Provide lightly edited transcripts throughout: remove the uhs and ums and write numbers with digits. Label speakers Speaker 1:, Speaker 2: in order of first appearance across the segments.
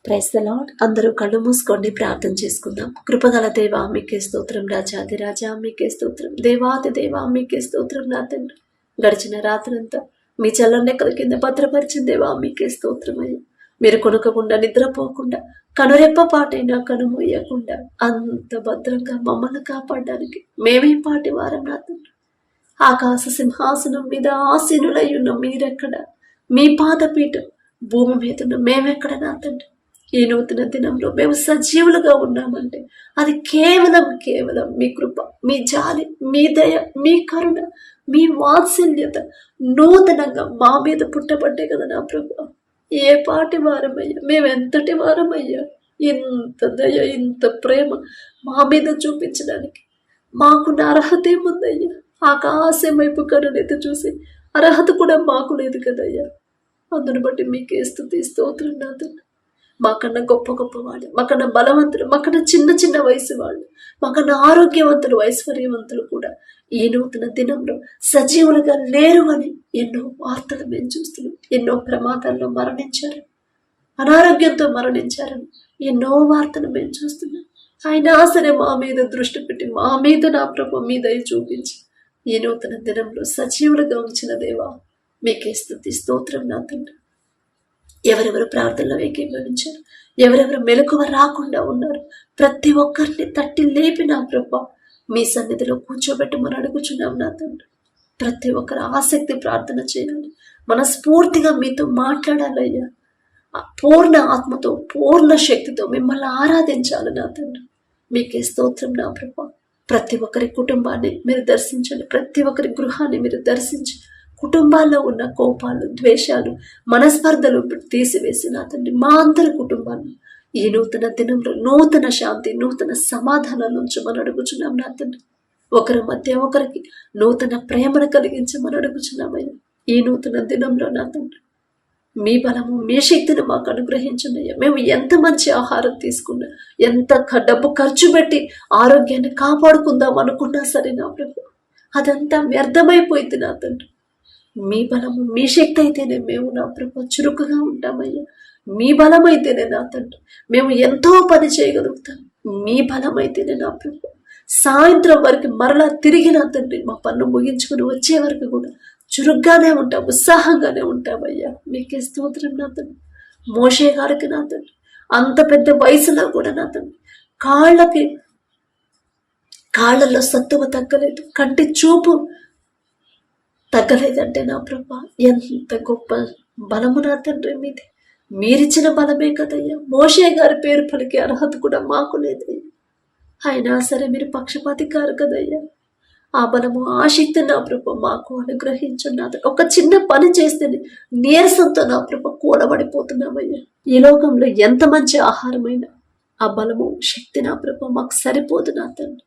Speaker 1: Praise the lord. అందరూ కళ్ళు మూసుకోండి, ప్రార్థన చేసుకుందాం. కృపగల దేవా మీకే స్తోత్రం, రాజాది రాజా మీకే స్తోత్రం, దేవాది దేవా మీకే స్తోత్రం. నా తండ్రి, గడిచిన రాత్రంతా మీ చల్లనెక్కల కింద భద్రపరిచిన దేవా మీకే స్తోత్రం అయ్యా. మీరు కొనుక్కకుండా నిద్రపోకుండా కనురెప్ప పాటైనా కనుమూయకుండా అంత భద్రంగా మమ్మల్ని కాపాడడానికి మేమేం పాటి వారం. నా తండ్రి, ఆకాశ సింహాసనం మీద ఆసీనులై ఉన్న మీరెక్కడ, మీ పాదపీఠం భూమి మీద ఉన్న మేమెక్కడ. నా తండ్రి, ఈ నూతన దినంలో మేము సజీవులుగా ఉన్నామంటే అది కేవలం మీ కృప, మీ జాలి, మీ దయ, మీ కరుణ, మీ వాత్సల్యత నూతనంగా మా మీద పుట్టబట్టే కదా నా ప్రభు. ఏ పాటి వారమయ్యా, మేమెంతటి వారమయ్యా. ఇంత దయ, ఇంత ప్రేమ మా మీద చూపించడానికి మాకున్న అర్హత ఏముందయ్యా. ఆకాశం వైపు కనునెత్తి చూసి అర్హత కూడా మాకు లేదు కదయ్యా. అందును బట్టి మీకే స్తుతి స్తోత్రం. నా తండ్రి, మాకన్నా గొప్ప వాళ్ళు, మాకన్నా బలవంతులు, మాకన్నా చిన్న వయసు వాళ్ళు, మాకన్నా ఆరోగ్యవంతులు, ఐశ్వర్యవంతులు కూడా ఈ నూతన దినంలో సజీవులుగా లేరు అని ఎన్నో వార్తలు మేము చూస్తున్నాం. ఎన్నో ప్రమాదాల్లో మరణించారు, అనారోగ్యంతో మరణించారని ఎన్నో వార్తలు మేము చూస్తున్నాం. అయినా సరే మా మీద దృష్టి పెట్టి మా మీద నా ప్రభు మీద చూపించి ఈ నూతన దినంలో సజీవులుగా ఉంచిన దేవా మీకే స్తుతి స్తోత్రం. నా తండ్రి, ఎవరెవరు ప్రార్థనలో ఏకీభవించారు, ఎవరెవరు మెలకువ రాకుండా ఉన్నారు, ప్రతి ఒక్కరిని తట్టి లేపి నా ప్రభు మీ సన్నిధిలో కూర్చోబెట్టమని అడుగుచున్నాం. నా తండ్రి, ప్రతి ఒక్కరు ఆసక్తి ప్రార్థన చేయాలి, మనస్ఫూర్తిగా మీతో మాట్లాడాలయ్యా. పూర్ణ ఆత్మతో, పూర్ణ శక్తితో మిమ్మల్ని ఆరాధించాలి. నా తండ్రి, మీకే స్తోత్రం. నా ప్రభు, ప్రతి ఒక్కరి కుటుంబాన్ని మీరు దర్శించండి, ప్రతి ఒక్కరి గృహాన్ని మీరు దర్శించి కుటుంబాల్లో ఉన్న కోపాలు, ద్వేషాలు, మనస్పర్ధలు తీసివేసి నా తండ్రి మా అందరి కుటుంబాన్ని ఈ నూతన దినంలో నూతన శాంతి, నూతన సమాధానం ఉంచమని అడుగుచున్నాం. నా తండ్రి, ఒకరి మధ్య ఒకరికి నూతన ప్రేమను కలిగించమని అడుగుచున్నామయ్యా. ఈ నూతన దినంలో నా తండ్రి మీ బలము, మీ శక్తిని మాకు అనుగ్రహించున్నాయ్యా. మేము ఎంత మంచి ఆహారం తీసుకున్నా, ఎంత డబ్బు ఖర్చు పెట్టి ఆరోగ్యాన్ని కాపాడుకుందాం అనుకున్నా సరే నా ప్రభు అదంతా వ్యర్థమైపోయింది. నా తండ్రి, మీ బలము, మీ శక్తి అయితేనే మేము నా ప్రభు చురుకుగా ఉంటామయ్యా. మీ బలం అయితేనే నా తండ్రి మేము ఎంతో పని చేయగలుగుతాం. మీ బలం అయితేనే నా ప్రభు సాయంత్రం వరకు మరలా తిరిగి నా తండ్రి మా పన్ను ముగించుకుని వచ్చే వరకు కూడా చురుగ్గానే ఉంటాం, ఉత్సాహంగానే ఉంటామయ్యా. మీకే స్తోత్రం. నా తండ్రి, మోషే గారికి నా తండ్రి అంత పెద్ద వయసులో కూడా నా తండ్రి కాళ్ళల్లో సత్తువ తగ్గలేదు, కంటి చూపు తగ్గలేదంటే నా ప్రభా ఎంత గొప్ప బలము నా తండ్రి మీది. మీరిచ్చిన బలమే కదయ్యా. మోషే గారి పేరు పలికే అర్హత కూడా మాకు లేదయ్యా. అయినా సరే మీరు పక్షపాతి కారు కదయ్యా. ఆ బలము, ఆ శక్తి నా ప్రభు మాకు అనుగ్రహించున్నా. ఒక చిన్న పని చేస్తేనే నీరసంతో నా ప్రభు కూడబడిపోతున్నామయ్యా. ఈ లోకంలో ఎంత మంచి ఆహారమైనా ఆ బలము, శక్తి నా ప్రభు మాకు సరిపోదు. నా తండ్రి,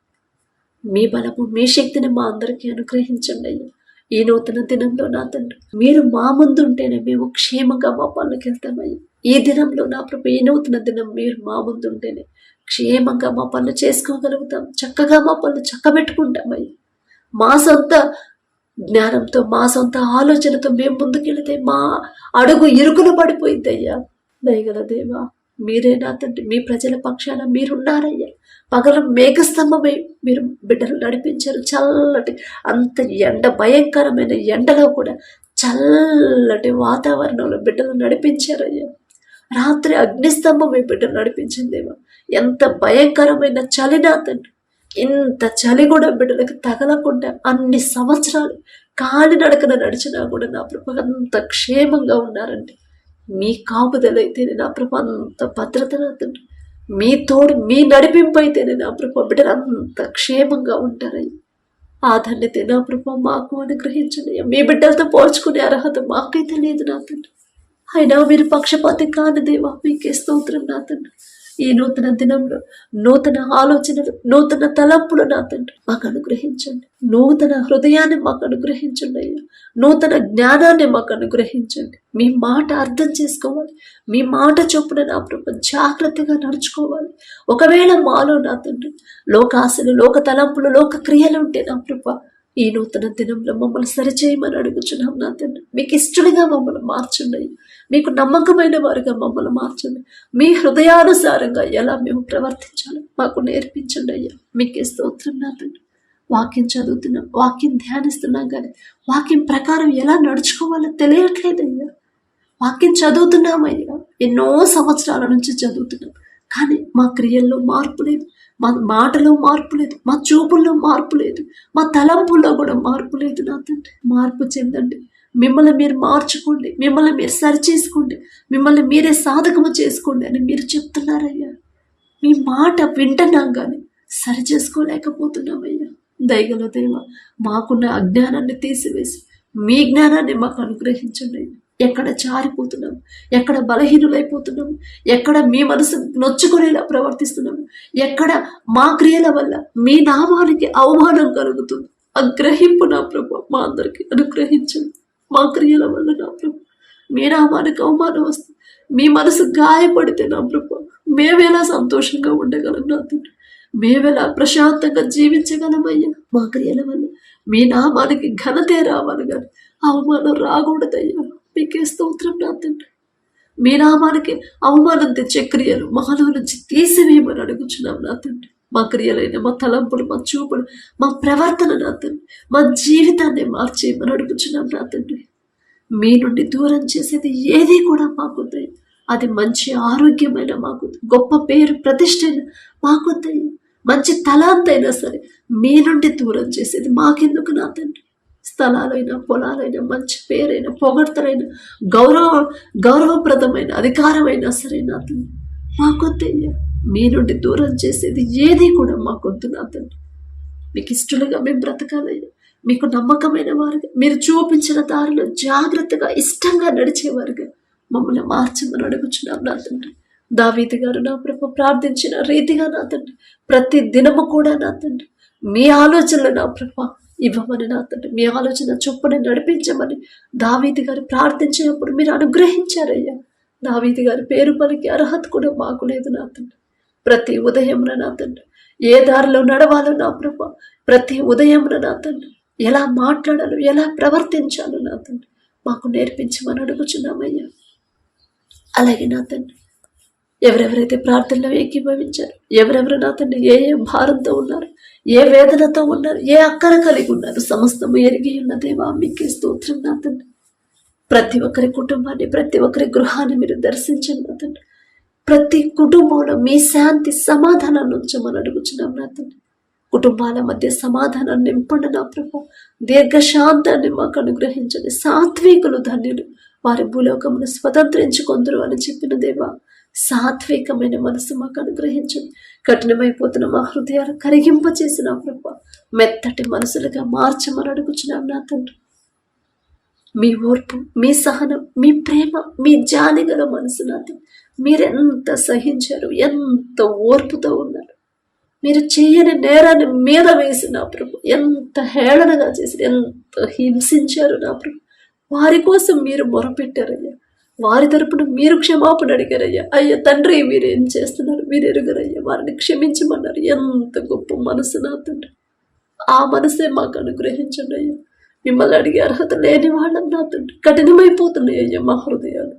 Speaker 1: మీ బలము, మీ శక్తిని మా అందరికీ అనుగ్రహించండి అయ్యా. ఈ నూతన దినంలో నా తండ్రి మీరు మా ముందు ఉంటేనే మేము క్షేమంగా మా పనులకు వెళ్తామయ్యా. ఈ దినంలో నా ప్రభు, ఈ నూతన దినం మీరు మా ముందు ఉంటేనే క్షేమంగా మా పనులు చేసుకోగలుగుతాం, చక్కగా మా పనులు చక్కబెట్టుకుంటామయ్యా. మా సొంత జ్ఞానంతో, మా సొంత ఆలోచనతో మేము ముందుకెళితే మా అడుగు ఇరుకులు పడిపోయిందయ్యా. దయగల దేవా మీరే నా తండ్రి, మీ ప్రజల పక్షాన మీరున్నారయ్యా. పగల మేఘస్తంభమై మీరు బిడ్డలు నడిపించారు. చల్లటి అంత ఎండ, భయంకరమైన ఎండలో కూడా చల్లటి వాతావరణంలో బిడ్డలు నడిపించారయ్యా. రాత్రి అగ్నిస్తంభమై బిడ్డలు నడిపించిందేమో. ఎంత భయంకరమైన చలి నా తండ్రి, ఇంత చలి కూడా బిడ్డలకు తగలకుండా అన్ని సంవత్సరాలు కాలి నడకన నడిచినా కూడా నా ప్రభు అంత క్షేమంగా ఉన్నారండి. మీ కాపుదలైతేనే నా ప్రభు అంత భద్రత నా తండ్రి, మీ తోడు, మీ నడిపింపు అయితేనే నా ప్రభు బిడ్డలు అంత క్షేమంగా ఉంటారయ్యా. ఆ ధన్యత నా ప్రభు మాకు అనుగ్రహించండి. మీ బిడ్డలతో పోల్చుకునే అర్హత మాకైతే లేదు నా తండ్రి. అయినా మీరు పక్షపాతి కాని దేవా మీకే స్తోత్రం. నా తండ్రి, ఈ నూతన దినంలో నూతన ఆలోచనలు, నూతన తలంపులు నా తండ్రి మాకు అనుగ్రహించండి. నూతన హృదయాన్ని మాకు అనుగ్రహించండి అయ్యా. నూతన జ్ఞానాన్ని మాకు అనుగ్రహించండి. మీ మాట అర్థం చేసుకోవాలి, మీ మాట చొప్పున నా ప్రభు జాగ్రత్తగా నడుచుకోవాలి. ఒకవేళ మాలో నా తండ్రి లోకాశలు, లోక తలంపులు, లోక క్రియలు ఉంటే నా ప్రభు ఈ నూతన దినంలో మమ్మల్ని సరిచేయమని అడుగుచున్నాం నా తండ్రి. మీకు ఇష్టలుగా మమ్మల్ని మార్చండి అయ్యా. మీకు నమ్మకమైన వారుగా మమ్మల్ని మార్చండి. మీ హృదయానుసారంగా ఎలా మేము ప్రవర్తించాలో మాకు నేర్పించండి అయ్యా. మీకే స్తోత్రం నా తండ్రి. వాక్యం చదువుతున్నాం, వాక్యం ధ్యానిస్తున్నాం, కానీ వాక్యం ప్రకారం ఎలా నడుచుకోవాలో తెలియట్లేదయ్యా. వాక్యం చదువుతున్నామయ్యా, ఎన్నో సంవత్సరాల నుంచి చదువుతున్నాం, కానీ మా క్రియల్లో మార్పు లేదు, మా మాటలో మార్పు లేదు, మా చూపుల్లో మార్పు లేదు, మా తలంపుల్లో కూడా మార్పు లేదు నా తండ్రి. మార్పు చెందండి, మిమ్మల్ని మీరు మార్చుకోండి, మిమ్మల్ని మీరు సరిచేసుకోండి, మిమ్మల్ని మీరే సాధకము చేసుకోండి అని మీరు చెప్తున్నారయ్యా. మీ మాట వింటున్నాం కానీ సరి చేసుకోలేకపోతున్నామయ్యా. దయగల దేవ, మాకున్న అజ్ఞానాన్ని తీసివేసి మీ జ్ఞానాన్ని మాకు అనుగ్రహించండి అయ్యా. ఎక్కడ జారిపోతున్నాము, ఎక్కడ బలహీనులైపోతున్నాము, ఎక్కడ మీ మనసు నొచ్చుకునేలా ప్రవర్తిస్తున్నాము, ఎక్కడ మా క్రియల వల్ల మీ నామానికి అవమానం కలుగుతుంది, ఆ గ్రహింపు నా ప్రభు మా అందరికీ అనుగ్రహించండి. మా క్రియల వల్ల నా ప్రభు మీ నామానికి అవమానం వస్తుంది, మీ మనసు గాయపడితే నా ప్రభు మేమెలా సంతోషంగా ఉండగలం నా తండ్రి, మేమెలా ప్రశాంతంగా జీవించగలమయ్యా. మా క్రియల వల్ల మీ నామానికి ఘనతే రావాలి కానీ అవమానం రాకూడదయ్యా. మీకే స్తోత్రం నా తండ్రి. మీ నామానికి అవమానం తెచ్చే క్రియలు మాలో నుంచి తీసివేయమని అడుగుచున్నాం నా తండ్రి. మా క్రియలైన, మా తలంపులు, మా చూపులు, మా ప్రవర్తన నా తండ్రి, మా జీవితాన్ని మార్చేయమని అడుగుచున్నాం నా తండ్రి. మీ నుండి దూరం చేసేది ఏది కూడా మాకొద్దాయి, అది మంచి ఆరోగ్యమైన మాకు, గొప్ప పేరు ప్రతిష్ట మాకొద్దాయి, మంచి తలాంతైనా సరే మీ నుండి దూరం చేసేది మాకెందుకు నా తండ్రి. స్థలాలైనా, పొలాలైనా, మంచి పేరైనా, పొగడ్తలైన, గౌరవప్రదమైన అధికారమైనా సరే నా తండ్రి మాకొద్దయ్యా. మీ నుండి దూరం చేసేది ఏది కూడా మాకొద్దు నా తండ్రి. మీకు ఇష్టలుగా మేము బ్రతకాలయ్యా, మీకు నమ్మకమైన వారుగా, మీరు చూపించిన దారిలో జాగ్రత్తగా ఇష్టంగా నడిచేవారుగా మమ్మల్ని మార్చమని అడుగుచున్నాం నా తండ్రి. దావీదు గారు నా ప్రభు ప్రార్థించిన రీతిగా నా తండ్రి ప్రతి దినము కూడా నా తండ్రి మీ ఆలోచనలు నా ప్రభు ఇవ్వమని నా తండ్రి, మీ ఆలోచన చొప్పున నడిపించమని దావీదు గారు ప్రార్థించినప్పుడు మీరు అనుగ్రహించారయ్యా. దావీదు గారి పేరు పలికి అర్హత కూడా మాకు లేదు నా తండ్రి. ప్రతి ఉదయంలో నా తండ్రి ఏ దారిలో నడవాలో నా ప్రభు, ప్రతి ఉదయంలో నా తండ్రి ఎలా మాట్లాడాలో, ఎలా ప్రవర్తించాలో నా తండ్రి మాకు నేర్పించమని అడుగుచున్నామయ్యా. అలాగే నా తండ్రి ఎవరెవరైతే ప్రార్థనలో ఏకీభవించారు, ఎవరెవరు నా తండ్రి ఏ భారంతో ఉన్నారు, ఏ వేదనతో ఉన్నారు, ఏ అక్కర కలిగి ఉన్నారు, సమస్తము ఎరిగి ఉన్న దేవా మీకే స్తోత్రం నా తండ్రి. ప్రతి ఒక్కరి కుటుంబాన్ని, ప్రతి ఒక్కరి గృహాన్ని మీరు దర్శించండి నా తండ్రి. ప్రతి కుటుంబంలో మీ శాంతి సమాధానాన్ని ఉంచమని అడుగుచున్నాం నా తండ్రి. కుటుంబాల మధ్య సమాధానాన్ని నింపండి నా ప్రభు. దీర్ఘశాంతాన్ని మాకు అనుగ్రహించండి. సాత్వికులు ధన్యులు, వారి భూలోకమును స్వతంత్రించుకొందురు అని చెప్పిన దేవా, సాత్వికమైన మనసు మాకు అనుగ్రహించండి. కఠినమైపోతున్న మా హృదయాలు కరిగింపచేసిన ప్రభు మెత్తటి మనసులుగా మార్చమని అడుగుచున్నాం నా తండ్రి. మీ ఓర్పు, మీ సహనం, మీ ప్రేమ, మీ జాలిగల మనసు నా తండ్రి. మీరెంత సహించారు, ఎంత ఓర్పుతో ఉన్నారు. మీరు చేయని నేరాన్ని మీద వేసిన ప్రభు ఎంత హేళనగా చేసి, ఎంత హింసించారు నా ప్రభు. వారి కోసం మీరు మొరపెట్టారయ్యా, వారి తరపున మీరు క్షమాపణ అడిగారయ్యా. అయ్యా తండ్రి, మీరేం చేస్తున్నారు, మీరు ఎరుగరయ్యా, వారిని క్షమించమన్నారు. ఎంత గొప్ప మనసు నా తండ్రి. ఆ మనసే మాకు అనుగ్రహించండి అయ్యా. మిమ్మల్ని అడిగే అర్హత లేని వాళ్ళం నా తండ్రి. కఠినమైపోతున్నాయి అయ్యా మా హృదయాలు.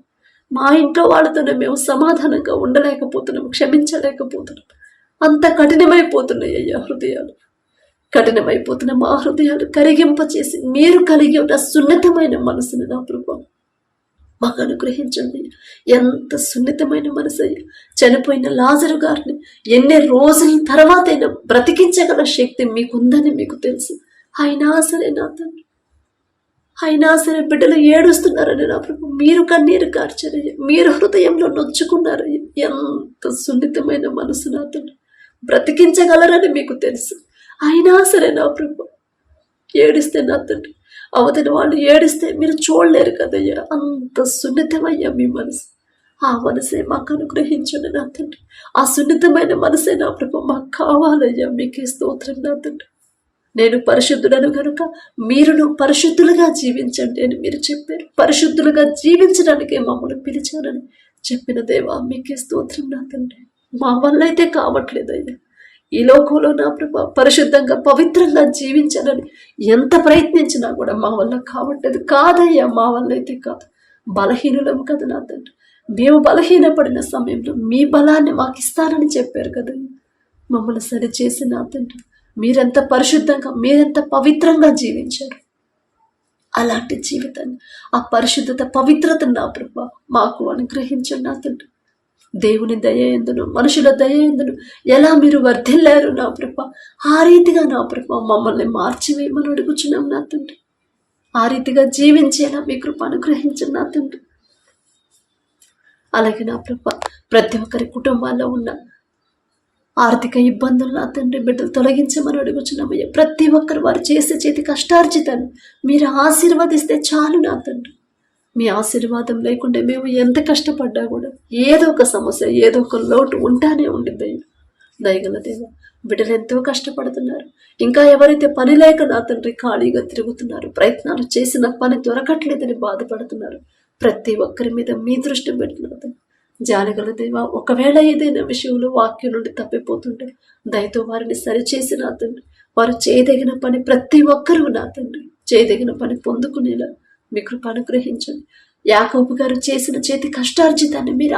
Speaker 1: మా ఇంట్లో వాళ్ళతోనే మేము సమాధానంగా ఉండలేకపోతున్నాం, క్షమించలేకపోతున్నాం. అంత కఠినమైపోతున్నాయి అయ్యా హృదయాలు. కఠినమైపోతున్న మా హృదయాలు కరిగింపచేసి మీరు కలిగి ఉన్న సున్నితమైన మనసుని నా ప్రభు మాకు అనుగ్రహించండి. ఎంత సున్నితమైన మనసు అయ్యా. చనిపోయిన లాజరు గారిని ఎన్ని రోజుల తర్వాతైనా బ్రతికించగల శక్తి మీకుందని మీకు తెలుసు. అయినా సరే నా తండ్రి, అయినా సరే బిడ్డలు ఏడుస్తున్నారని నా ప్రభు మీరు కన్నీరు కార్చారయ్యా, మీరు హృదయంలో నొచ్చుకున్నారయ్యా. ఎంత సున్నితమైన మనసు నా తండ్రి. బ్రతికించగలరని మీకు తెలుసు, అయినా సరే నా ప్రభు ఏడిస్తే నా తండ్రి, అవతని వాళ్ళు ఏడిస్తే మీరు చూడలేరు కదయ్యా. అంత సున్నితమయ్యా మీ మనసు. ఆ మనసే మాకు అనుగ్రహించండి నా తండ్రి. ఆ సున్నితమైన మనసే నా ప్రభు మాకు కావాలయ్యా. మీకే స్తోత్రం నా తండ్రి. నేను పరిశుద్ధుడను కనుక మీరును పరిశుద్ధులుగా జీవించండి అని మీరు చెప్పారు. పరిశుద్ధులుగా జీవించడానికే మమ్మల్ని పిలిచారని చెప్పిన దేవా మీకే స్తోత్రం నా తండ్రి. మా వల్ల అయితే కావట్లేదయ్యా, ఈ లోకంలో నా ప్రభా పరిశుద్ధంగా పవిత్రంగా జీవించాలని ఎంత ప్రయత్నించినా కూడా మా వల్ల కావట్లేదు. కాదయ్యా, మా వల్ల అయితే కాదు, బలహీనులం కదా నా తండ్రి. మేము బలహీనపడిన సమయంలో మీ బలాన్ని మాకు ఇస్తారని చెప్పారు కదా. మమ్మల్ని సరిచేసి నా తండ్రి మీరెంత పరిశుద్ధంగా మీరెంత పవిత్రంగా జీవించారు. అలాంటి జీవితాన్ని, ఆ పరిశుద్ధత పవిత్రతను నా ప్రభా మాకు అనుగ్రహించండి నా తండ్రి. దేవుని దయ ఎందును మనుషుల దయ ఎందును ఎలా మీరు వర్ధిల్లారు నా ప్రభా, ఆ రీతిగా నా ప్రభా మమ్మల్ని మార్చివేయమని అడుగుచున్నాం నా తండ్రి. ఆ రీతిగా జీవించేలా మీ కృప అనుగ్రహించండి నా తండ్రి. అలాగే నా ప్రభా ప్రతి ఒక్కరి కుటుంబాల్లో ఉన్న ఆర్థిక ఇబ్బందులు నా తండ్రి బిడ్డలు తొలగించమని అడుగుచున్నామయ్యా. ప్రతి ఒక్కరు వారు చేసే చేతి కష్టార్జితాన్ని మీరు ఆశీర్వదిస్తే చాలు నా తండ్రి. మీ ఆశీర్వాదం లేకుండా మేము ఎంత కష్టపడ్డా కూడా ఏదో ఒక సమస్య, ఏదో ఒక లోటు ఉంటానే ఉండింది. దయగల దేవ, బిడ్డలు ఎంతో కష్టపడుతున్నారు. ఇంకా ఎవరైతే పని లేక నా తండ్రి ఖాళీగా తిరుగుతున్నారు, ప్రయత్నాలు చేసిన పని దొరకట్లేదని బాధపడుతున్నారు, ప్రతి ఒక్కరి మీద మీ దృష్టి పెట్టినారు. జాలిగల దేవ, ఒకవేళ ఏదైనా విషయంలో వాక్యం నుండి తప్పిపోతుంటే దయతో వారిని సరిచేసి నా తండ్రి వారు చేయదగిన పని ప్రతి ఒక్కరూ నా తండ్రి చేయదగిన పని పొందుకునేలా మీ కృప అనుగ్రహించండి. యాకోబు గారు చేసిన చేతి కష్టార్జితాన్ని మీరు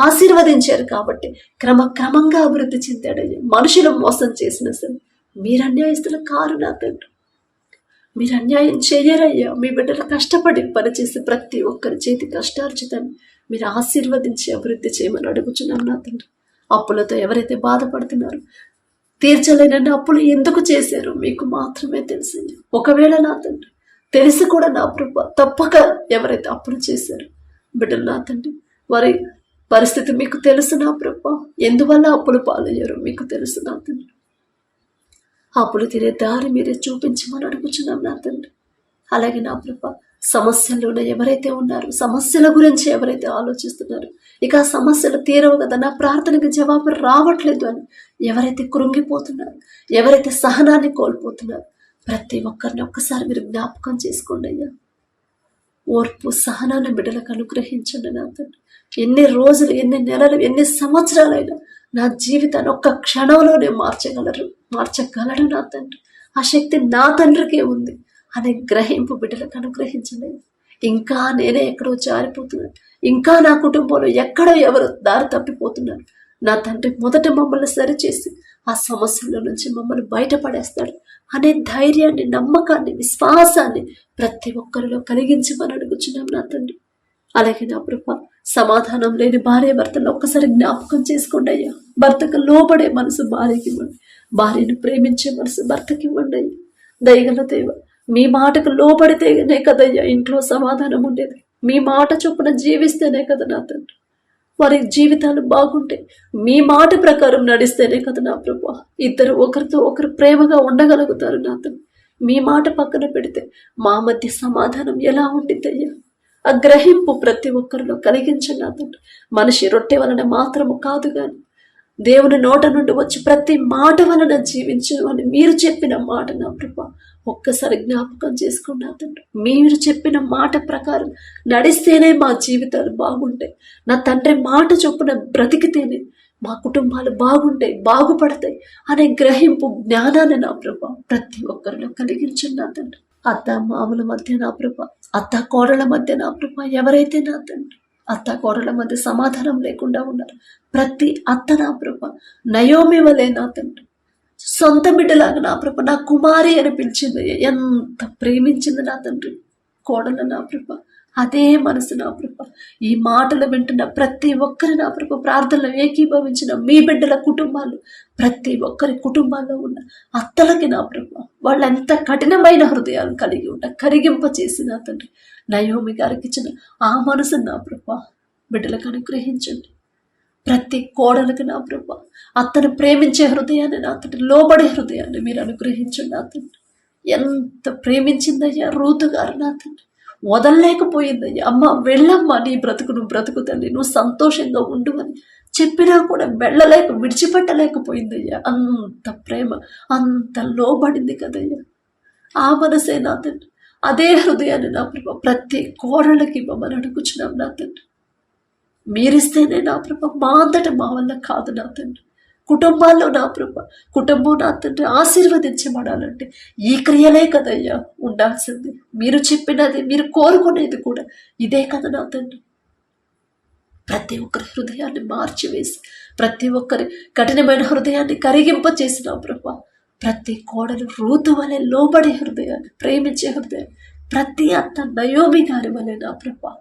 Speaker 1: ఆశీర్వదించారు కాబట్టి క్రమంగా అభివృద్ధి చెందాడయ్యా. మనుషులు మోసం చేసిన సరే మీరు అన్యాయస్తులు కారు నా తండ్రి. మీరు అన్యాయం చేయరయ్యా. మీ బిడ్డలు కష్టపడి పనిచేసి ప్రతి ఒక్కరి చేతి కష్టార్జితాన్ని మీరు ఆశీర్వదించి అభివృద్ధి చేయమని అడుగుచున్నాం నా తండ్రి. అప్పులతో ఎవరైతే బాధపడుతున్నారో, తీర్చలేనని అప్పులు ఎందుకు చేశారో మీకు మాత్రమే తెలుసు. ఒకవేళ నా తండ్రి తెలిసి కూడా నా ప్రభు తప్పక ఎవరైతే అప్పులు చేశారో బిడ్డలు నా తండ్రి వారి పరిస్థితి మీకు తెలుసు నా ప్రభు. ఎందువల్ల అప్పులు పాలయ్యారో మీకు తెలుసు నా తండ్రి. అప్పులు తీరే దారి మీరే చూపించమని అడుగుచున్నాం నా తండ్రి. అలాగే నా ప్రభు సమస్యల్లోనే ఎవరైతే ఉన్నారో, సమస్యల గురించి ఎవరైతే ఆలోచిస్తున్నారో, ఇక ఆ సమస్యలు తీరవు కదా, నా ప్రార్థనకి జవాబు రావట్లేదు అని ఎవరైతే కృంగిపోతున్నారు, ఎవరైతే సహనాన్ని కోల్పోతున్నారు, ప్రతి ఒక్కరిని ఒక్కసారి మీరు జ్ఞాపకం చేసుకోండి అయ్యా. ఓర్పు సహనాన్ని బిడ్డలకు అనుగ్రహించండి నా తండ్రి. ఎన్ని రోజులు, ఎన్ని నెలలు, ఎన్ని సంవత్సరాలైనా నా జీవితాన్ని ఒక్క క్షణంలోనే మార్చగలడు నా తండ్రి. ఆ శక్తి నా తండ్రికే ఉంది అనే గ్రహింపు బిడ్డలకు అనుగ్రహించండి. ఇంకా నేనే ఎక్కడో జారిపోతున్నాను, ఇంకా నా కుటుంబంలో ఎక్కడో ఎవరు దారి తప్పిపోతున్నారు, నా తండ్రి మొదట మమ్మల్ని సరిచేసి ఆ సమస్యల నుంచి మమ్మల్ని బయటపడేస్తాడు అనే ధైర్యాన్ని, నమ్మకాన్ని, విశ్వాసాన్ని ప్రతి ఒక్కరిలో కలిగించమని అడుగుచున్నాం నా తండ్రి. అలాగే నా ప్రభ సమాధానం లేని భార్య భర్తలు ఒక్కసారి జ్ఞాపకం చేసుకోండి అయ్యా. భర్తకు లోబడే మనసు భార్యకి ఇవ్వండి, భార్యను ప్రేమించే మనసు భర్తకి ఇవ్వండి అయ్యా. దయగల దేవ, మీ మాటకు లోబడితేనే కదయ్యా ఇంట్లో సమాధానం ఉండేది. మీ మాట చొప్పున జీవిస్తేనే కదా నా తండ్రి వారి జీవితాలు బాగుంటాయి. మీ మాట ప్రకారం నడిస్తేనే కదా నా ప్రభు ఇద్దరు ఒకరితో ఒకరు ప్రేమగా ఉండగలుగుతారు నా తండ్రి. మీ మాట పక్కన పెడితే మా మధ్య సమాధానం ఎలా ఉండిద్దయ్యా? ఆ గ్రహింపు ప్రతి ఒక్కరిలో కలిగించండి నా తండ్రి. మనిషి రొట్టె వలన మాత్రము కాదు గాని దేవుని నోట నుండి వచ్చి ప్రతి మాట వలన జీవించను అని మీరు చెప్పిన మాట నా ప్రభు ఒక్కసారి జ్ఞాపకం చేసుకోండి నా తండ్రి. మీరు చెప్పిన మాట ప్రకారం నడిస్తేనే మా జీవితాలు బాగుంటాయి. నా తండ్రి మాట చొప్పున బ్రతికితేనే మా కుటుంబాలు బాగుంటాయి, బాగుపడతాయి అనే గ్రహింపు జ్ఞానాన్ని నా ప్రభు ప్రతి ఒక్కరిలో కలిగించండి నా తండ్రి. అత్త మామల మధ్య నా ప్రభు, అత్త కోడల మధ్య నా ప్రభు ఎవరైతే నా తండ్రి అత్త కోడల మధ్య సమాధానం లేకుండా ఉన్నారు, ప్రతి అత్త నా ప్రభు నయోమి వలే నా తండ్రి సొంత బిడ్డలాగా నా ప్రభు నా కుమారి అని పిలిచింది. ఎంత ప్రేమించింది నా తండ్రి కోడలు నా ప్రభు. అదే మనసు నా ప్రభు ఈ మాటలు వింటున్న ప్రతి ఒక్కరి నా ప్రభు ప్రార్థనలో ఏకీభవించిన మీ బిడ్డల కుటుంబాలు, ప్రతి ఒక్కరి కుటుంబాల్లో ఉన్న అత్తలకి నా ప్రభు వాళ్ళు ఎంత కఠినమైన హృదయాలు కలిగి ఉంటా కరిగింప చేసి నా తండ్రి నయోమి గారికి ఇచ్చిన ఆ మనసు నా ప్రభు బిడ్డలకు అనుగ్రహించండి. ప్రతి కోడలకు నా ప్రభు అతను ప్రేమించే హృదయాన్ని, నా తండ్రి లోబడే హృదయాన్ని మీరు అనుగ్రహించండి నా తండ్రి. ఎంత ప్రేమించిందయ్యా రూతు గారు నా తండ్రి, వదలలేకపోయిందయ్యా. అమ్మ వెళ్ళమ్మా, నీ బ్రతుకు నువ్వు బ్రతుకు తల్లి, నువ్వు సంతోషంగా ఉండు అని చెప్పినా కూడా విడిచిపెట్టలేకపోయిందయ్యా. అంత ప్రేమ, అంత లోబడింది కదయ్యా. ఆ మనసే నా తండ్రి, అదే హృదయాన్ని నా ప్రభు ప్రతి కోడళ్ళకి ఇవ్వమని అడుగుచున్నాం నా తండ్రి. మీరిస్తేనే నా ప్రభు మా అంతట మా వల్ల కాదు నా తండ్రి. కుటుంబాల్లో నా ప్రభ, కుటుంబం నా తండ్రి ఆశీర్వదించబడాలంటే ఈ క్రియలే కదయ్యా ఉండాల్సింది. మీరు చెప్పినది, మీరు కోరుకునేది కూడా ఇదే కదా నా తండ్రి. ప్రతి ఒక్కరి హృదయాన్ని మార్చివేసి, ప్రతి ఒక్కరి కఠినమైన హృదయాన్ని కరిగింపచేసిన ప్రభా, ప్రతి కోడలు రూతు వలె లోబడే హృదయాన్ని, ప్రేమించే హృదయాన్ని, ప్రతి అత్త నయోమి గారి వలె నా ప్రభా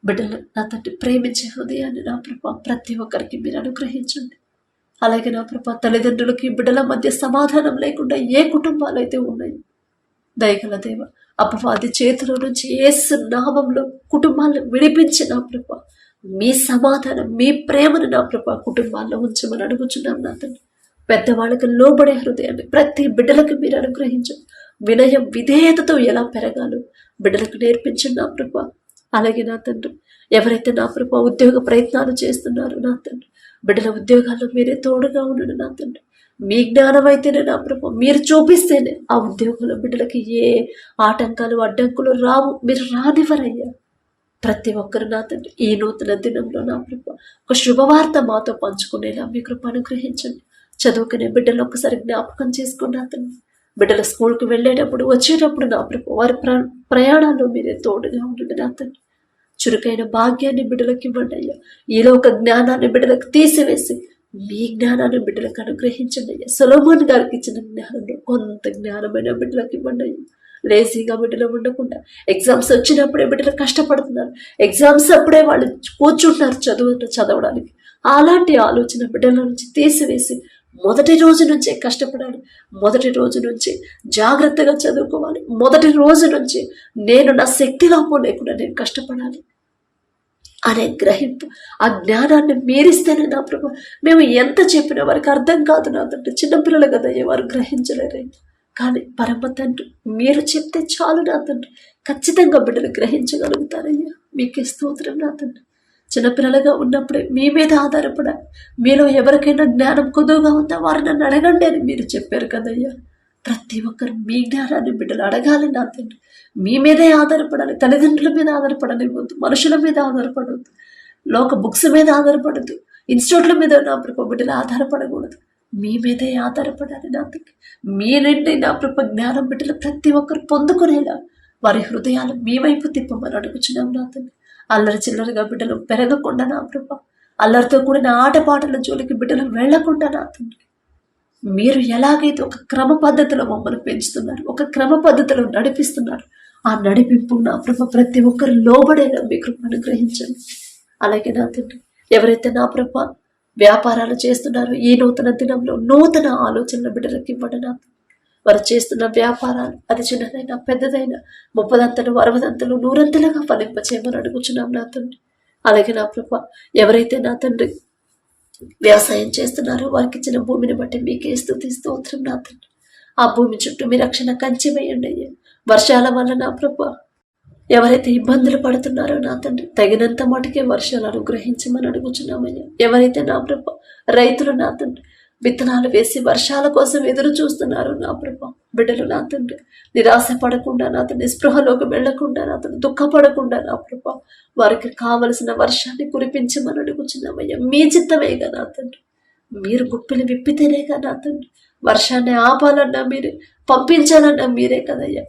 Speaker 1: బిడ్డలు నా తండ్రి ప్రేమించే హృదయాన్ని నా ప్రభా ప్రతి ఒక్కరికి మీరు అనుగ్రహించండి. అలాగే నా ప్రభా తల్లిదండ్రులకి బిడ్డల మధ్య సమాధానం లేకుండా ఏ కుటుంబాలు అయితే ఉన్నాయి, దయగల దేవ అపవాది చేతుల నుంచి యేసు నామంలో కుటుంబాలను విడిపించి నా ప్రభా మీ సమాధానం, మీ ప్రేమను నా ప్రభా కుటుంబాల్లో ఉంచమని అడుగుచున్నాం నా తండ్రి. పెద్దవాళ్ళకి లోబడే హృదయాన్ని ప్రతి బిడ్డలకు మీరు అనుగ్రహించండి. వినయం విధేయతతో ఎలా పెరగాలో బిడ్డలకు నేర్పించండి నా ప్రభా. అలాగే నా తండ్రి ఎవరైతే నా ప్రభా ఉద్యోగ ప్రయత్నాలు చేస్తున్నారో నా తండ్రి, బిడ్డల ఉద్యోగాల్లో మీరే తోడుగా ఉండండి నా తండ్రి. మీ జ్ఞానం అయితేనే నా ప్రభా, మీరు చూపిస్తేనే ఆ ఉద్యోగంలో బిడ్డలకి ఏ ఆటంకాలు అడ్డంకులు రావు, మీరు రానివ్వరయ్యా. ప్రతి ఒక్కరు నా తండ్రి ఈ నూతన దినంలో నా ప్రభా ఒక శుభవార్త మాతో పంచుకునేలా మీ కృప అనుగ్రహించండి. చదువుకునే బిడ్డలు ఒక్కసారి జ్ఞాపకం చేసుకోండి నా తండ్రి. బిడ్డల స్కూల్కి వెళ్ళేటప్పుడు వచ్చేటప్పుడు నా ప్రభు వారి ప్రయాణాల్లో మీరే తోడుగా ఉండండి నా తండ్రి. చురుకైన భాగ్యాన్ని బిడ్డలకు ఇవ్వండి అయ్యా. ఈలో ఒక జ్ఞానాన్ని బిడ్డలకు తీసివేసి మీ జ్ఞానాన్ని బిడ్డలకు అనుగ్రహించండి అయ్యా. సొలొమోన్ గారికి ఇచ్చిన జ్ఞానంలో కొంత జ్ఞానమైన బిడ్డలకు ఇవ్వండి అయ్యా. లేజీగా బిడ్డలు ఉండకుండా ఎగ్జామ్స్ వచ్చినప్పుడే బిడ్డలు కష్టపడుతున్నారు, ఎగ్జామ్స్ అప్పుడే వాళ్ళు కూర్చుంటున్నారు చదవడానికి. అలాంటి ఆలోచన బిడ్డల నుంచి తీసివేసి మొదటి రోజు నుంచే కష్టపడాలి, మొదటి రోజు నుంచి జాగ్రత్తగా చదువుకోవాలి, మొదటి రోజు నుంచి నేను నా శక్తి లోపం లేకుండా నేను కష్టపడాలి అనే గ్రహింపు, ఆ జ్ఞానాన్ని మీరిస్తేనే నా ప్రభు మేము ఎంత చెప్పినా వారికి అర్థం కాదు నా తండ్రి. చిన్నపిల్లలు కదయ్యా, వారు గ్రహించలేరు. కానీ పరమ తండ్రి మీరు చెప్తే చాలు నా తండ్రి, ఖచ్చితంగా బిడ్డలు గ్రహించగలుగుతారయ్యా. మీకే స్తోత్రం నా తండ్రి. చిన్నపిల్లలుగా ఉన్నప్పుడే మీ మీద ఆధారపడాలి. మీలో ఎవరికైనా జ్ఞానం కొద్దుగా ఉందా వారు నన్ను అడగండి అని మీరు చెప్పారు కదయ్యా. ప్రతి ఒక్కరు మీ జ్ఞానాన్ని బిడ్డలు అడగాలి నా తండ్రి. మీ మీదే ఆధారపడాలి. తల్లిదండ్రుల మీద ఆధారపడనివ్వద్దు, మనుషుల మీద ఆధారపడవద్దు, లోక బుక్స్ మీద ఆధారపడద్దు, ఇన్స్టిట్యూట్ల మీద నా ప్రభు బిడ్డలు ఆధారపడకూడదు. మీ మీదే ఆధారపడాలి నా తండ్రి. మీ నుండి నా ప్రభు జ్ఞానం బిడ్డలు ప్రతి ఒక్కరు పొందుకునేలా వారి హృదయాలు మీ వైపు తిప్పమని అడుగుచున్నాం నా తండ్రి. అల్లరి చిల్లరగా బిడ్డలు పెరగకుండా నా ప్రభ, అల్లరితో కూడిన ఆటపాటల జోలికి బిడ్డలు వెళ్లకుండా నా తండ్రి మీరు ఎలాగైతే ఒక క్రమ పద్ధతిలో మమ్మల్ని పెంచుతున్నారు, ఒక క్రమ పద్ధతిలో నడిపిస్తున్నారు, ఆ నడిపింపు నా ప్రభ ప్రతి ఒక్కరు లోబడేలా మీ కృప అనుగ్రహించండి. అలాగే నా తండ్రి ఎవరైతే నా ప్రభ వ్యాపారాలు చేస్తున్నారు, ఈ నూతన దినంలో నూతన ఆలోచనల బిడ్డలకి ఇవ్వండి నా. వారు చేస్తున్న వ్యాపారాలు అది చిన్నదైనా పెద్దదైనా 30 60 100 ఫలింపచేయమని అడుగుచున్నాం నా తండ్రి. అలాగే నా ప్రభ ఎవరైతే నా తండ్రి వ్యవసాయం చేస్తున్నారో వారికి ఇచ్చిన భూమిని బట్టి మీకే స్తుతి స్తోత్రం నా తండ్రి. ఆ భూమి చుట్టూ మీ రక్షణ కంచె వేయండి అయ్యా. వర్షాల వల్ల నా ప్రభ ఎవరైతే ఇబ్బందులు పడుతున్నారో నా తండ్రి తగినంత మటుకే వర్షాలు అనుగ్రహించమని అడుగుచున్నామయ్యా. ఎవరైతే నా ప్రభ రైతులు నా తండ్రి విత్తనాలు వేసి వర్షాల కోసం ఎదురు చూస్తున్నారు నా ప్రభ బిడ్డలు నా తండ్రి నిరాశ పడకుండా నా తండ్రి నిస్పృహలోకి వెళ్లకుండా నా తండ్రి దుఃఖపడకుండా నా ప్రభ వారికి కావలసిన వర్షాన్ని కురిపించమని అడుగుచున్నామయ్యా. మీ చిత్తమేగా నా తండ్రి, మీరు గుప్పిలు విప్పితేనేగా నా తండ్రి వర్షాన్ని ఆపాలన్నా మీరే, పంపించాలన్నా మీరే కదయ్యా.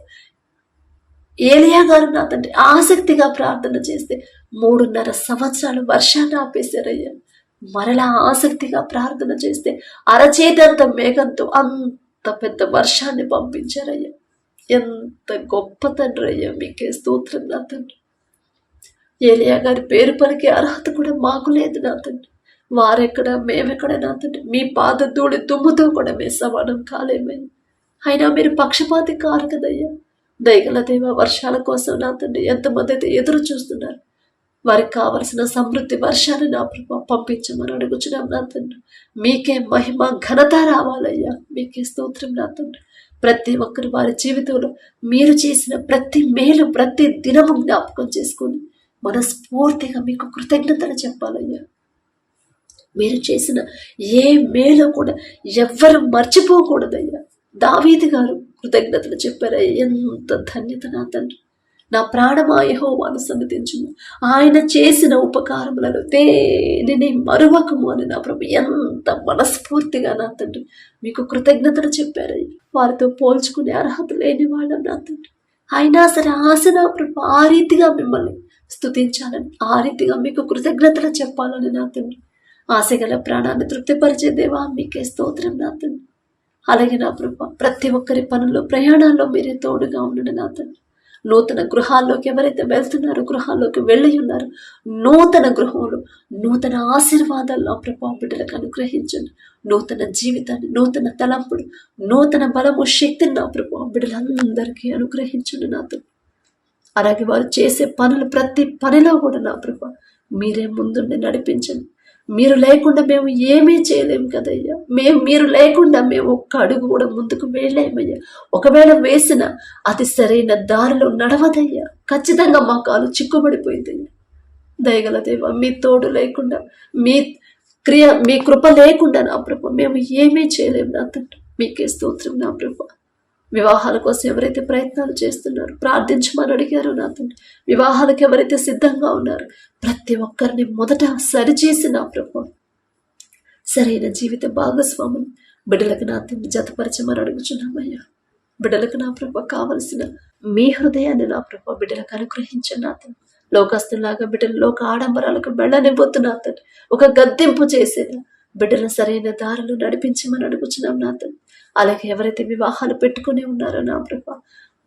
Speaker 1: ఏలియా గారు నా తండ్రి ఆసక్తిగా ప్రార్థన చేస్తే 3.5 సంవత్సరాలు వర్షాన్ని ఆపేశారయ్యా. మరలా ఆసక్తిగా ప్రార్థన చేస్తే అరచేతంత మేఘంతో అంత పెద్ద వర్షాన్ని పంపించారయ్యా. ఎంత గొప్ప తండ్రి అయ్యా, మీకే స్తోత్రం నా తండ్రి. ఏలియా గారి పేరు పలికే అర్హత కూడా మాకు లేదు నా తండ్రి. వారెక్కడ మేమెక్కడ నా తండ్రి, మీ పాద ధూళి దుమ్ముతో కూడా మేము సమానం కాలేమయ్యా. అయినా మీరు పక్షపాతి కారు కదయ్యా. దయగల దేవ వర్షాల కోసం నా తండ్రి ఎంతమంది అయితే ఎదురు చూస్తున్నారు, వారికి కావలసిన సమృద్ధి వర్షాన్ని నా ప్రభు పంపించమని అడుగుచున్నాం నా తండ్రి. మీకే మహిమ ఘనత రావాలయ్యా. మీకే స్తోత్రం నా తండ్రి. ప్రతి ఒక్కరు వారి జీవితంలో మీరు చేసిన ప్రతి మేలు ప్రతి దినము జ్ఞాపకం చేసుకొని మనస్ఫూర్తిగా మీకు కృతజ్ఞతలు చెప్పాలయ్యా. మీరు చేసిన ఏ మేలు కూడా ఎవ్వరు మర్చిపోకూడదయ్యా. దావీదు గారు కృతజ్ఞతలు చెప్పారయ్యా. ఎంత ధన్యత నా తండ్రి. నా ప్రాణమా యెహోవాను సన్నిధించుము, ఆయన చేసిన ఉపకారములను దేనిని మరువకము అని నా ప్రభు ఎంత మనస్ఫూర్తిగా నా తండ్రి మీకు కృతజ్ఞతలు చెప్పారయ్యా. వారితో పోల్చుకునే అర్హత లేని వాళ్ళం నా తండ్రి, అయినా సరే ఆశ నా ప్రభు ఆ రీతిగా మిమ్మల్ని స్తుతించాలని, ఆ రీతిగా మీకు కృతజ్ఞతలు చెప్పాలని నా తండ్రి, ఆశగల ప్రాణాన్ని తృప్తిపరిచే దేవా మీకే స్తోత్రం నా తండ్రి. అలాగే నా ప్రభు ప్రతి ఒక్కరి పనుల్లో ప్రయాణాల్లో మీరే తోడుగా ఉండండి నా తండ్రి. నూతన గృహాల్లోకి ఎవరైతే వెళ్తున్నారో, గృహాల్లోకి వెళ్ళి ఉన్నారు, నూతన గృహంలో నూతన ఆశీర్వాదాలు నా ప్రభు బిడ్డలకు అనుగ్రహించండి. నూతన జీవితాన్ని, నూతన తలంపులు, నూతన బలము, శక్తిని నా ప్రభు బిడ్డలందరికీ అనుగ్రహించండి నా తండ్రి. అలాగే వారు చేసే పనులు ప్రతి పనిలో కూడా నా ప్రభు మీరే ముందుండి నడిపించండి. మీరు లేకుండా మేము ఏమీ చేయలేము కదయ్యా. మీరు లేకుండా మేము ఒక్క అడుగు కూడా ముందుకు వెళ్ళలేమయ్యా. ఒకవేళ వేసిన అది సరైన దారిలో నడవదయ్యా. ఖచ్చితంగా మా కాలు చిక్కుబడిపోయిందయ్యా. దయగల దేవా, మీ తోడు లేకుండా, మీ కృప లేకుండా నా ప్రభు మేము ఏమీ చేయలేము నా తండ్రి. మీకే స్తోత్రం నా ప్రభు. వివాహాల కోసం ఎవరైతే ప్రయత్నాలు చేస్తున్నారో, ప్రార్థించమని అడిగారో నా తండ్రి, వివాహాలకు ఎవరైతే సిద్ధంగా ఉన్నారో ప్రతి ఒక్కరిని మొదట సరిచేసి నా ప్రభు సరైన జీవిత భాగస్వామిని బిడ్డలకు నా తండ్రి జతపరచమని అడుగుచున్నామయ్యా. బిడ్డలకు నా ప్రభు కావలసిన మీ హృదయాన్ని నా ప్రభు బిడ్డలకు అనుగ్రహించండి నా తండ్రి. లోకస్తులాగా బిడ్డలు లోక ఆడంబరాలకు వెళ్ళనివ్వద్దు నా తండ్రి. ఒక గద్దెంపు చేసేది బిడ్డల సరైన దారులు నడిపించమని అడుగుచున్నాం నా తండ్రి. అలాగే ఎవరైతే వివాహాలు పెట్టుకుని ఉన్నారో నా ప్రభ,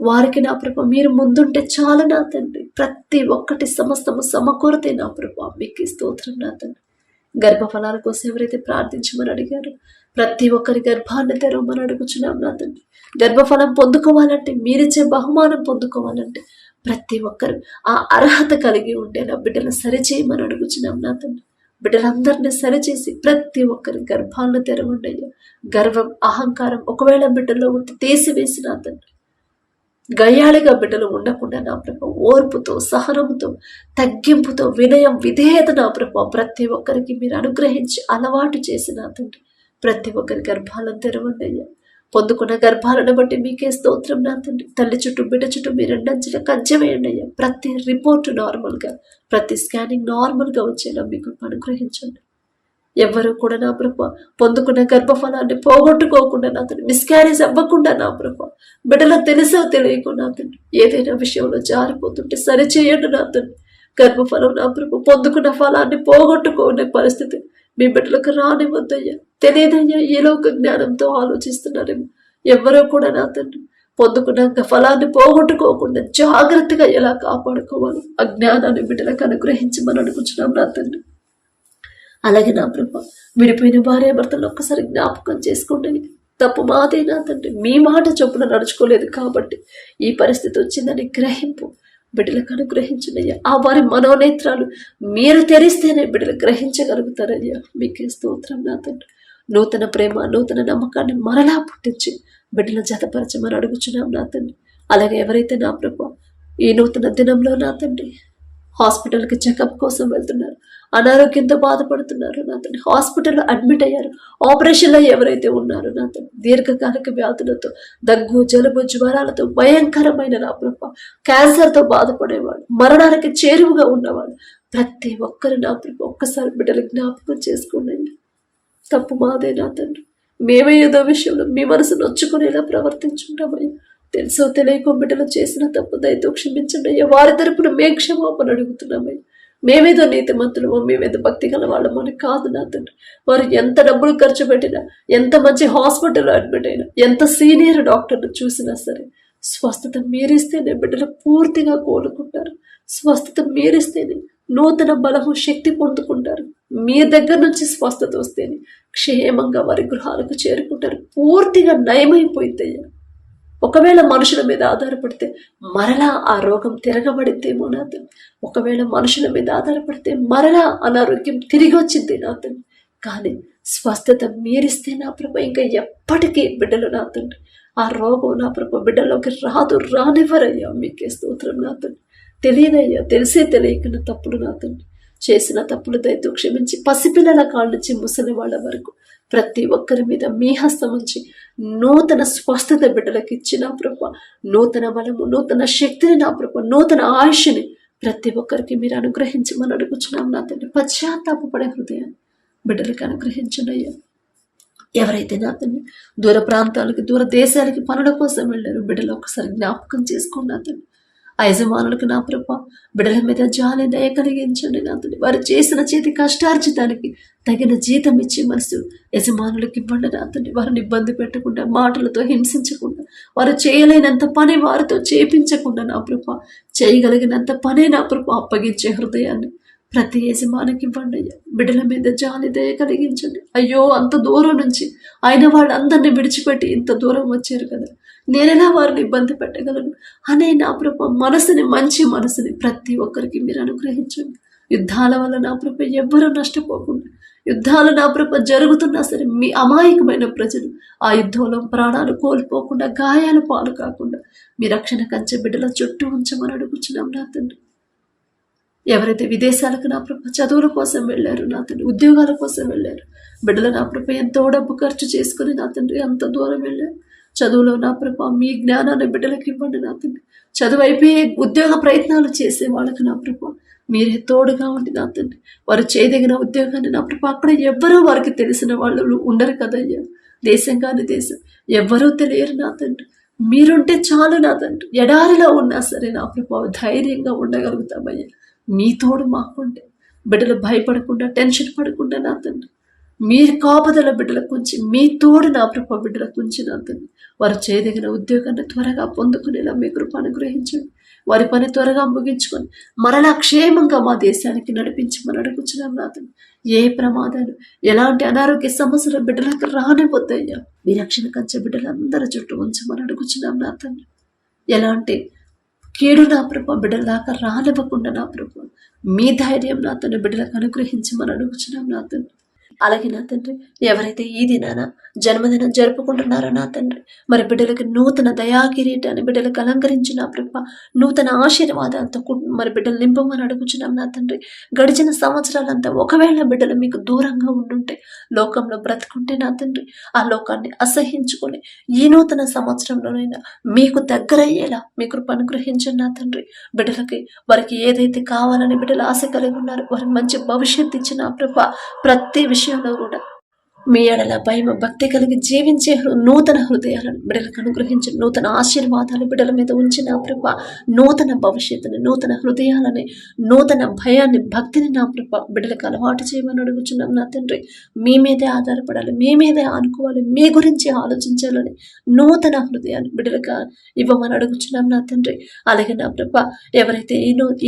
Speaker 1: వారికి నా ప్రభ మీరు ముందుంటే చాలు నా తండ్రి. ప్రతి ఒక్కటి సమస్తము సమకూరతే నా ప్రభ మీకు స్తోత్రం నా తండ్రి. గర్భఫలాల కోసం ఎవరైతే ప్రార్థించమని అడిగారో ప్రతి ఒక్కరి గర్భాన్ని తెరవమని అడుగుచున్నాం నా తండ్రి. గర్భఫలం పొందుకోవాలంటే, మీరిచ్చే బహుమానం పొందుకోవాలంటే ప్రతి ఒక్కరు ఆ అర్హత కలిగి ఉండే నా బిడ్డలు సరిచేయమని అడుగుచున్నాం నా తండ్రి. బిడ్డలందరినీ సరిచేసి ప్రతి ఒక్కరి గర్భాలను తెరవండి అయ్యా. గర్వం, అహంకారం ఒకవేళ బిడ్డలో ఉంటే తీసివేసిన తండ్రి. గయ్యాళిగా బిడ్డలు ఉండకుండా నా ప్రభ ఓర్పుతో, సహనముతో, తగ్గింపుతో, వినయం, విధేయత నా ప్రభ ప్రతి ఒక్కరికి మీరు అనుగ్రహించి అలవాటు చేసిన తండ్రి. ప్రతి ఒక్కరి గర్భాలను తెరవండి అయ్యా. పొందుకున్న గర్భాలను బట్టి మీకే స్తోత్రం నా తండ్రి. తల్లి చుట్టూ బిడ్డ చుట్టూ మీరు రెండంచెల కంచె వేయండి అయ్యా. ప్రతి రిపోర్టు నార్మల్గా, ప్రతి స్కానింగ్ నార్మల్గా వచ్చేలా మీకు అనుగ్రహించండి. ఎవరు కూడా నా ప్రభ పొందుకున్న గర్భఫలాన్ని పోగొట్టుకోకుండా నా తండ్రి, మిస్క్యారేజ్ అవ్వకుండా నా ప్రభ బిడ్డలో తెలుసో తెలియకుండా నా తండ్రి ఏదైనా విషయంలో జారిపోతుంటే సరిచేయండి నా తండ్రి. గర్భఫలం నా ప్రభ పొందుకున్న ఫలాన్ని పోగొట్టుకోనే పరిస్థితి మీ బిడ్డలకు రానివద్దయ్యా. తెలియదయ్యా, ఏ లోక జ్ఞానంతో ఆలోచిస్తున్నారేమో. ఎవరో కూడా నా తండ్రి పొందుకున్నాక ఫలాన్ని పోగొట్టుకోకుండా జాగ్రత్తగా ఎలా కాపాడుకోవాలి ఆ జ్ఞానాన్ని బిడ్డలకు అనుగ్రహించమని అడుగుచున్నాం నా తండ్రి. అలాగే నా ప్రభ విడిపోయిన భార్య భర్తలు ఒక్కసారి జ్ఞాపకం చేసుకోండి. తప్పు మాదే నా తండ్రి, మీ మాట చొప్పున నడుచుకోలేదు కాబట్టి ఈ పరిస్థితి వచ్చిందని గ్రహింపు బిడ్డలకు అనుగ్రహించనయ్యా. ఆ వారి మనోనేత్రాలు మీరు తెరిస్తేనే బిడ్డలు గ్రహించగలుగుతారయ్యా. మీకే స్తోత్రం నా తండ్రి. నూతన ప్రేమ, నూతన నమ్మకాన్ని మరలా పుట్టించి బిడ్డల జతపరచమని అడుగుచున్నాం నా తండ్రి. అలాగే ఎవరైతే నా ప్రభు ఈ నూతన దినంలో నా తండ్రి హాస్పిటల్కి చెకప్ కోసం వెళ్తున్నారు, అనారోగ్యంతో బాధపడుతున్నారు నా తండ్రి, హాస్పిటల్లో అడ్మిట్ అయ్యారు, ఆపరేషన్లో ఎవరైతే ఉన్నారో నా తండ్రి, దీర్ఘకాలిక వ్యాధులతో, దగ్గు, జలుబు, జ్వరాలతో, భయంకరమైన నా ప్రభు క్యాన్సర్తో బాధపడేవాడు, మరణానికి చేరువుగా ఉన్నవాడు ప్రతి ఒక్కరు నా ప్రభు ఒక్కసారి బిడ్డలు జ్ఞాపకం చేసుకోండి. తప్పు మాదే నా తండ్రి, మేమే ఏదో విషయంలో మీ మనసు నొచ్చుకునేలా ప్రవర్తించుంటామయ్యా. తెలుసో తెలియకో బిడ్డలు చేసిన తప్పు దయతో క్షమించండి అయ్యా. వారి తరపున మేము క్షమాపణ అడుగుతున్నామయ్యా. మేమేదో నీతిమంతులమో, మేమేదో భక్తి గల వాళ్ళమో అని కాదు నా తండ్రి. వారు ఎంత డబ్బులు ఖర్చు పెట్టినా, ఎంత మంచి హాస్పిటల్లో అడ్మిట్ అయినా, ఎంత సీనియర్ డాక్టర్ను చూసినా సరే స్వస్థత మీరిస్తేనే బిడ్డలు పూర్తిగా కోలుకుంటారు. స్వస్థత మీరిస్తేనే నూతన బలము, శక్తి పొందుకుంటారు. మీ దగ్గర నుంచి స్వస్థత వస్తేనే క్షేమంగా వారి గృహాలకు చేరుకుంటారు. పూర్తిగా నయమైపోయిందయ్యా. ఒకవేళ మనుషుల మీద ఆధారపడితే మరలా ఆ రోగం తిరగబడిద్దేమో నా తండ్రి. ఒకవేళ మనుషుల మీద ఆధారపడితే మరలా అనారోగ్యం తిరిగి వచ్చింది నా తండ్రి. కానీ స్వస్థత మీరిస్తే నా ప్రభు ఇంకా ఎప్పటికీ బిడ్డలు నా తండ్రి ఆ రోగం నా ప్రభు బిడ్డలోకి రానివ్వరయ్యా. మీకే స్తోత్రం నా తండ్రి. తెలియదయ్యా, తెలిసే తెలియకుండా తప్పులు నా తండ్రి చేసిన తప్పులు దయతో క్షమించి పసిపిల్లల కాళ్ళ నుంచి ముసలి వాళ్ళ వరకు ప్రతి ఒక్కరి మీద మీ హస్తం ఉంచి నూతన స్వస్థత బిడ్డలకు ఇచ్చి నా ప్రభ, నూతన బలము, నూతన శక్తిని నా ప్రభ, నూతన ఆయుష్ని ప్రతి ఒక్కరికి మీరు అనుగ్రహించమని అడుగుచున్నాం నా తండ్రి. పశ్చాత్తాపపడే హృదయాన్ని బిడ్డలకు అనుగ్రహించండి అయ్యా. ఎవరైతే నా తండ్రి దూర ప్రాంతాలకి, దూర దేశాలకి పనుల కోసం వెళ్ళారు, బిడ్డలు ఒకసారి జ్ఞాపకం చేసుకోండి నా తండ్రి. ఆ యజమానులకు నా ప్రభ బిడ్డల మీద జాలి దయ కలిగించండి నా తండ్రి. వారు చేసిన చేతి కష్టార్జితానికి తగిన జీతం ఇచ్చి మనసు యజమానులకు ఇవ్వండి నా తండ్రి. వారిని ఇబ్బంది పెట్టకుండా, మాటలతో హింసించకుండా, వారు చేయలేనంత పని వారితో చేపించకుండా నా ప్రభ చేయగలిగినంత పనే నా ప్రభ అప్పగించే హృదయాన్ని ప్రతి యజమానికి ఇవ్వండి అయ్యా. బిడ్డల మీద జాలి దయ కలిగించండి. అయ్యో అంత దూరం నుంచి ఆయన వాళ్ళందరినీ విడిచిపెట్టి ఇంత దూరం వచ్చారు కదా, నేనెలా వారిని ఇబ్బంది పెట్టగలను అనే నా ప్రభ మనసుని, మంచి మనసుని ప్రతి ఒక్కరికి మీరు అనుగ్రహించండి. యుద్ధాల వల్ల నా ప్రభ ఎవ్వరూ నష్టపోకుండా, యుద్ధాలు నా ప్రభ జరుగుతున్నా సరే మీ అమాయకమైన ప్రజలు ఆ యుద్ధంలో ప్రాణాలు కోల్పోకుండా, గాయాల పాలు కాకుండా మీ రక్షణ కంచె బిడ్డల చుట్టూ ఉంచమని అడుగుచున్నాం నా తండ్రి. ఎవరైతే విదేశాలకు నా ప్రభ చదువుల కోసం వెళ్ళారు నా తండ్రి, ఉద్యోగాల కోసం వెళ్ళారు, బిడ్డలు నా ప్రభ ఎంతో డబ్బు ఖర్చు చేసుకుని నా తండ్రి అంత దూరం వెళ్ళారు. చదువులో నా ప్రభ మీ జ్ఞానాన్ని బిడ్డలకు ఇవ్వండి నా తండ్రి. చదువు అయిపోయే ఉద్యోగ ప్రయత్నాలు చేసే వాళ్ళకి నా ప్రభ మీరే తోడుగా ఉండి నా తండ్రి. వారు చేయదగిన ఉద్యోగాన్ని నా ప్రభ అక్కడ ఎవ్వరూ వారికి తెలిసిన వాళ్ళు ఉండరు కదయ్యా. దేశం కాని దేశం ఎవ్వరూ తెలియరు నా తండ్రి. మీరుంటే చాలు నా తండ్రి. ఎడారిలో ఉన్నా సరే నా ప్రభ ధైర్యంగా ఉండగలుగుతామయ్యా. మీ తోడు మాకుంటే బిడ్డలు భయపడకుండా, టెన్షన్ పడకుండా నా తండ్రి మీరు కాపుదల బిడ్డలకు ఉంచి, మీ తోడు నా ప్రభ బిడ్డలకు ఉంచి నా తండ్రి వారు చేయదగిన ఉద్యోగాన్ని త్వరగా పొందుకునేలా మీ కృప అనుగ్రహించండి. వారి పని త్వరగా ముగించుకొని మరలా క్షేమంగా మా దేశానికి నడిపించమని అడుగుచున్నాం నా తండ్రి. ఏ ప్రమాదాలు, ఎలాంటి అనారోగ్య సమస్యలు బిడ్డలకు రానిపోతాయ్యా. మీ రక్షణ కంచె బిడ్డలందరి చుట్టూ ఉంచమని అడుగుచున్నాం నా తండ్రి. ఎలాంటి కీడు నా ప్రభ బిడ్డల దాకా రానివ్వకుండా నా ప్రభ మీ ధైర్యం నా తండ్రి బిడ్డలకు అనుగ్రహించమని అడుగుచున్నాం నా తండ్రి. అలాగే నా తండ్రి ఎవరైతే ఈ దినాన జన్మదినం జరుపుకుంటున్నారో నా తండ్రి, మరి బిడ్డలకి నూతన దయా కిరీటాన్ని బిడ్డలకు అలంకరించి నా ప్రభ నూతన ఆశీర్వాదాలతో మరి బిడ్డలు నింపమని అడుగుచున్నాం నా తండ్రి. గడిచిన సంవత్సరాలంతా ఒకవేళ బిడ్డలు మీకు దూరంగా ఉండుంటే, లోకంలో బ్రతుకుంటే నా తండ్రి ఆ లోకాన్ని అసహించుకొని ఈ నూతన సంవత్సరంలోనైనా మీకు దగ్గరయ్యేలా మీ కృప అనుగ్రహించండి నా తండ్రి. బిడ్డలకి వారికి ఏదైతే కావాలని బిడ్డలు ఆశ కలిగి ఉన్నారో వారికి మంచి భవిష్యత్తు ఇచ్చిన ప్రభ ప్రతి విషయంలో కూడా మీ ఎడల భయం భక్తి కలిగి జీవించే నూతన హృదయాలను బిడ్డలకు అనుగ్రహించి, నూతన ఆశీర్వాదాలు బిడ్డల మీద ఉంచిన ప్రభ నూతన భవిష్యత్తుని, నూతన హృదయాలని, నూతన భయాన్ని, భక్తిని నా ప్రభ బిడ్డలకు అలవాటు చేయమని అడుగుచున్నాం నా తండ్రి. మీ మీదే ఆధారపడాలి, మీ మీదే ఆనుకోవాలి, మీ గురించి ఆలోచించాలని నూతన హృదయాన్ని బిడ్డలకు ఇవ్వమని అడుగుచున్నాం నా తండ్రి. అలాగే నా ప్రభ ఎవరైతే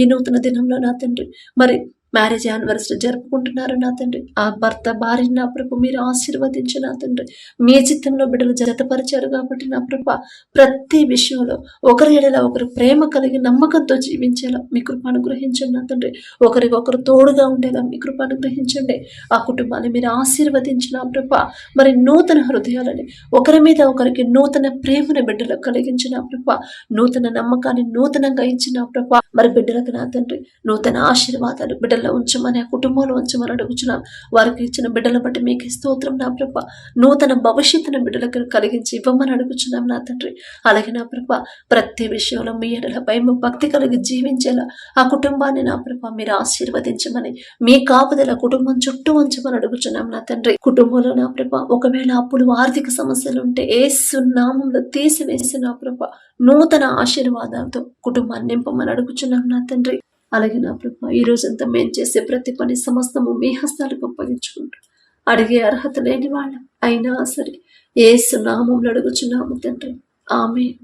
Speaker 1: ఈ నూతన దినంలో నా తండ్రి మరి మ్యారేజ్ యానివర్సరీ జరుపుకుంటున్నారు నా తండ్రి, ఆ భర్త భార్యని నా ప్రభ మీరు ఆశీర్వదించి నా తండ్రి మీ చిత్తంలో బిడ్డలు జతపరిచారు కాబట్టి నా ప్రభ ప్రతి విషయంలో ఒకరి ఎడల ఒకరు ప్రేమ కలిగి నమ్మకంతో జీవించేలా మీ కృప అనుగ్రహించండి నా తండ్రి. ఒకరికొకరు తోడుగా ఉండేలా మీ కృప అనుగ్రహించండి. ఆ కుటుంబాన్ని మీరు ఆశీర్వదించిన ప్రభ మరి నూతన హృదయాలని, ఒకరి మీద ఒకరికి నూతన ప్రేమను బిడ్డలకు కలిగించిన ప్రభ, నూతన నమ్మకాన్ని నూతనంగా ఇచ్చిన ప్రభ మరి బిడ్డలకు నా తండ్రి నూతన ఆశీర్వాదాలు బిడ్డలు ఉంచమని, ఆ కుటుంబంలో ఉంచమని అడుగుచున్నాం. వారికి ఇచ్చిన బిడ్డల బట్టి మీకు స్తోత్రం నా ప్రభ. నూతన భవిష్యత్తును బిడ్డలకు కలిగించి ఇవ్వమని అడుగుచున్నాం నా తండ్రి. అలాగే నా ప్రభ ప్రతి విషయంలో మీ ఎడల భయం భక్తి కలిగి జీవించేలా ఆ కుటుంబాన్ని నా ప్రభ మీరు ఆశీర్వదించమని, మీ కాపుదల కుటుంబం చుట్టూ ఉంచమని అడుగుచున్నాం నా తండ్రి. కుటుంబంలో నా ప్రభ ఒకవేళ అప్పులు, ఆర్థిక సమస్యలు ఉంటే యేసు నామములో తీసివేసి నా ప్రభ నూతన ఆశీర్వాదాలతో కుటుంబాన్ని నింపమని అడుగుచున్నాం నా తండ్రి. అలాగే నా ప్రభ ఈ రోజంతా మేము చేసే ప్రతి పని సమస్తము మీ హస్తాలకు అప్పగించుకుంటూ, అడిగే అర్హత లేని వాళ్ళం అయినా సరే యేసు నామములో అడుగుచున్నాము తండ్రి. ఆమేన్.